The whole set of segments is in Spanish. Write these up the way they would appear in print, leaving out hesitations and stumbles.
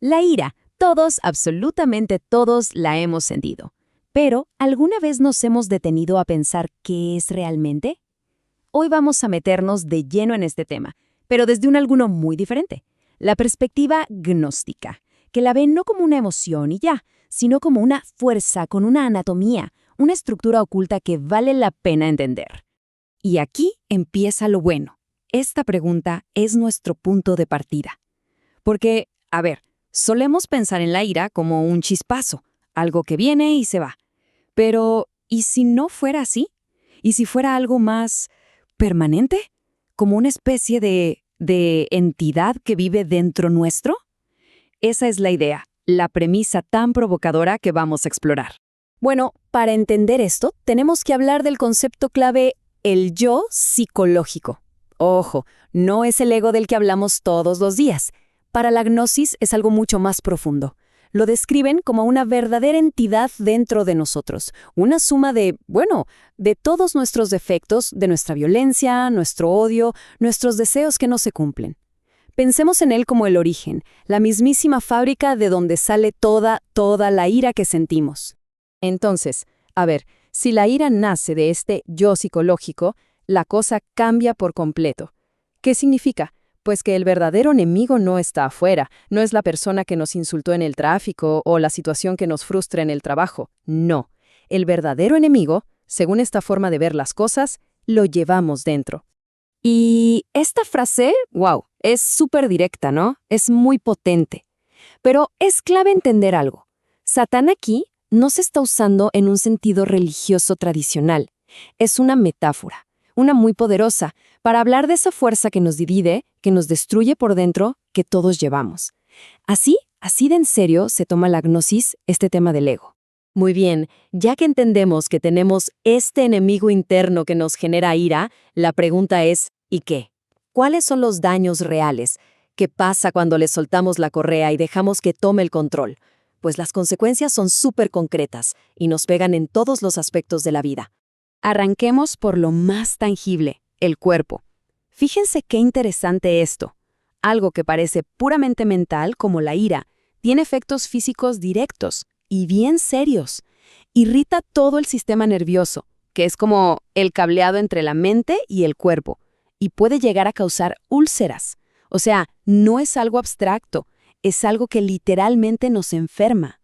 La ira, todos, absolutamente todos, la hemos sentido. Pero, ¿alguna vez nos hemos detenido a pensar qué es realmente? Hoy vamos a meternos de lleno en este tema, pero desde un ángulo muy diferente. La perspectiva gnóstica, que la ve no como una emoción y ya, sino como una fuerza con una anatomía, una estructura oculta que vale la pena entender. Y aquí empieza lo bueno. Esta pregunta es nuestro punto de partida. Porque, a ver, solemos pensar en la ira como un chispazo, algo que viene y se va. Pero, ¿y si no fuera así? ¿Y si fuera algo más permanente? ¿Como una especie de entidad que vive dentro nuestro? Esa es la idea, la premisa tan provocadora que vamos a explorar. Bueno, para entender esto, tenemos que hablar del concepto clave, el yo psicológico. Ojo, no es el ego del que hablamos todos los días. Para la gnosis es algo mucho más profundo. Lo describen como una verdadera entidad dentro de nosotros, una suma de todos nuestros defectos, de nuestra violencia, nuestro odio, nuestros deseos que no se cumplen. Pensemos en él como el origen, la mismísima fábrica de donde sale toda la ira que sentimos. Entonces, a ver, si la ira nace de este yo psicológico, la cosa cambia por completo. ¿Qué significa? Pues que el verdadero enemigo no está afuera, no es la persona que nos insultó en el tráfico o la situación que nos frustra en el trabajo. No. El verdadero enemigo, según esta forma de ver las cosas, lo llevamos dentro. Y esta frase, wow, es súper directa, ¿no? Es muy potente. Pero es clave entender algo. Satán aquí no se está usando en un sentido religioso tradicional. Es una metáfora, una muy poderosa, para hablar de esa fuerza que nos divide, que nos destruye por dentro, que todos llevamos. Así de en serio se toma la gnosis este tema del ego. Muy bien, ya que entendemos que tenemos este enemigo interno que nos genera ira, la pregunta es, ¿y qué? ¿Cuáles son los daños reales? ¿Qué pasa cuando le soltamos la correa y dejamos que tome el control? Pues las consecuencias son súper concretas y nos pegan en todos los aspectos de la vida. Arranquemos por lo más tangible, el cuerpo. Fíjense qué interesante esto. Algo que parece puramente mental, como la ira, tiene efectos físicos directos y bien serios. Irrita todo el sistema nervioso, que es como el cableado entre la mente y el cuerpo, y puede llegar a causar úlceras. O sea, no es algo abstracto, es algo que literalmente nos enferma.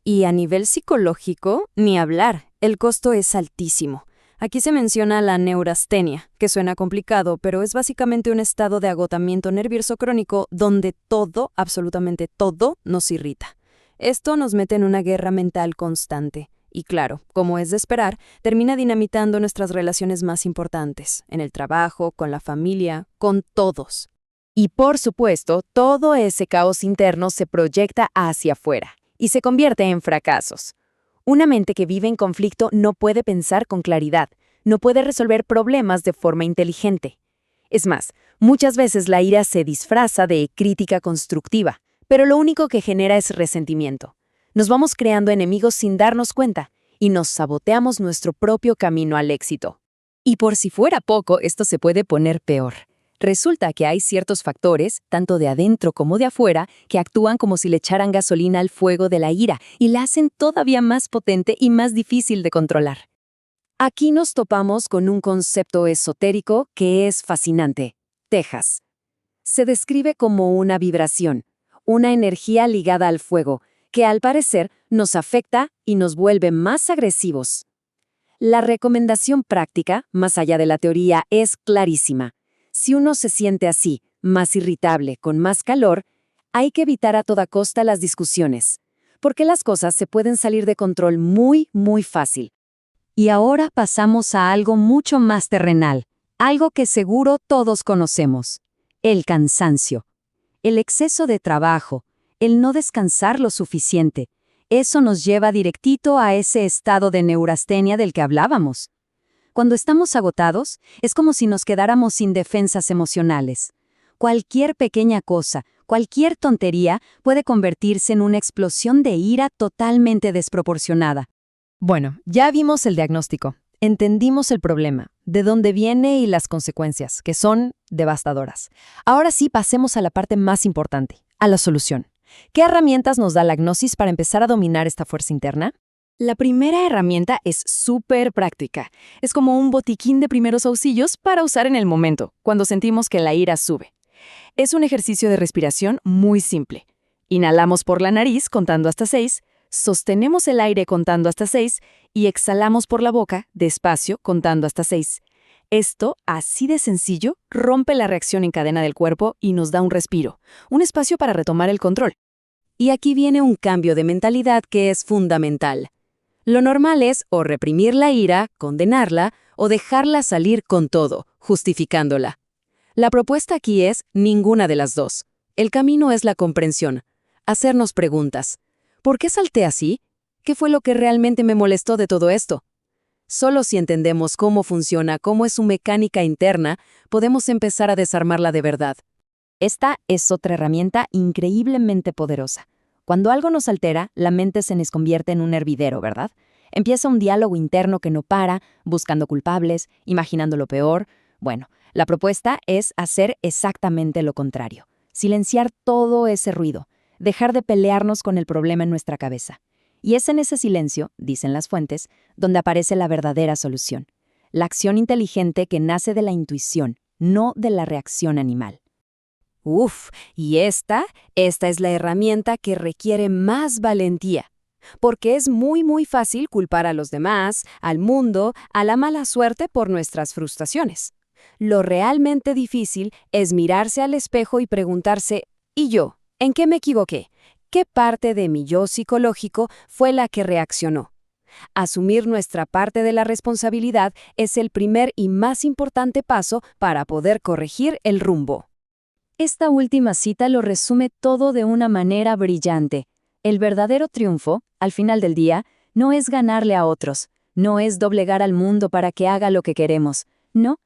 Y a nivel psicológico, ni hablar, el costo es altísimo. Aquí se menciona la neurastenia, que suena complicado, pero es básicamente un estado de agotamiento nervioso crónico donde todo, absolutamente todo, nos irrita. Esto nos mete en una guerra mental constante. Y claro, como es de esperar, termina dinamitando nuestras relaciones más importantes, en el trabajo, con la familia, con todos. Y por supuesto, todo ese caos interno se proyecta hacia afuera y se convierte en fracasos. Una mente que vive en conflicto no puede pensar con claridad, no puede resolver problemas de forma inteligente. Es más, muchas veces la ira se disfraza de crítica constructiva, pero lo único que genera es resentimiento. Nos vamos creando enemigos sin darnos cuenta y nos saboteamos nuestro propio camino al éxito. Y por si fuera poco, esto se puede poner peor. Resulta que hay ciertos factores, tanto de adentro como de afuera, que actúan como si le echaran gasolina al fuego de la ira y la hacen todavía más potente y más difícil de controlar. Aquí nos topamos con un concepto esotérico que es fascinante: tejas. Se describe como una vibración, una energía ligada al fuego, que al parecer nos afecta y nos vuelve más agresivos. La recomendación práctica, más allá de la teoría, es clarísima. Si uno se siente así, más irritable, con más calor, hay que evitar a toda costa las discusiones, porque las cosas se pueden salir de control muy, muy fácil. Y ahora pasamos a algo mucho más terrenal, algo que seguro todos conocemos: el cansancio. El exceso de trabajo, el no descansar lo suficiente, eso nos lleva directito a ese estado de neurastenia del que hablábamos. Cuando estamos agotados, es como si nos quedáramos sin defensas emocionales. Cualquier pequeña cosa, cualquier tontería puede convertirse en una explosión de ira totalmente desproporcionada. Bueno, ya vimos el diagnóstico, entendimos el problema, de dónde viene y las consecuencias, que son devastadoras. Ahora sí, pasemos a la parte más importante, a la solución. ¿Qué herramientas nos da la gnosis para empezar a dominar esta fuerza interna? La primera herramienta es súper práctica. Es como un botiquín de primeros auxilios para usar en el momento, cuando sentimos que la ira sube. Es un ejercicio de respiración muy simple. Inhalamos por la nariz contando hasta 6, sostenemos el aire contando hasta 6 y exhalamos por la boca despacio contando hasta 6. Esto, así de sencillo, rompe la reacción en cadena del cuerpo y nos da un respiro, un espacio para retomar el control. Y aquí viene un cambio de mentalidad que es fundamental. Lo normal es o reprimir la ira, condenarla, o dejarla salir con todo, justificándola. La propuesta aquí es ninguna de las dos. El camino es la comprensión. Hacernos preguntas. ¿Por qué salté así? ¿Qué fue lo que realmente me molestó de todo esto? Solo si entendemos cómo funciona, cómo es su mecánica interna, podemos empezar a desarmarla de verdad. Esta es otra herramienta increíblemente poderosa. Cuando algo nos altera, la mente se nos convierte en un hervidero, ¿verdad? Empieza un diálogo interno que no para, buscando culpables, imaginando lo peor. Bueno, la propuesta es hacer exactamente lo contrario. Silenciar todo ese ruido, dejar de pelearnos con el problema en nuestra cabeza. Y es en ese silencio, dicen las fuentes, donde aparece la verdadera solución. La acción inteligente que nace de la intuición, no de la reacción animal. Y esta es la herramienta que requiere más valentía. Porque es muy fácil culpar a los demás, al mundo, a la mala suerte por nuestras frustraciones. Lo realmente difícil es mirarse al espejo y preguntarse, ¿y yo? ¿En qué me equivoqué? ¿Qué parte de mi yo psicológico fue la que reaccionó? Asumir nuestra parte de la responsabilidad es el primer y más importante paso para poder corregir el rumbo. Esta última cita lo resume todo de una manera brillante. El verdadero triunfo, al final del día, no es ganarle a otros, no es doblegar al mundo para que haga lo que queremos, no.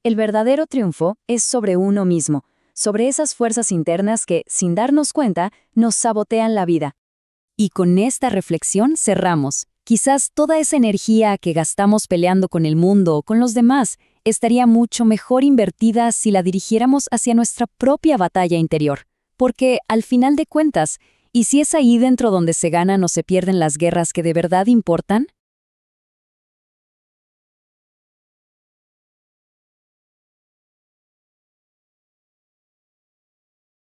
El verdadero triunfo es sobre uno mismo, sobre esas fuerzas internas que, sin darnos cuenta, nos sabotean la vida. Y con esta reflexión cerramos. Quizás toda esa energía que gastamos peleando con el mundo o con los demás estaría mucho mejor invertida si la dirigiéramos hacia nuestra propia batalla interior. Porque, al final de cuentas, ¿y si es ahí dentro donde se ganan o se pierden las guerras que de verdad importan?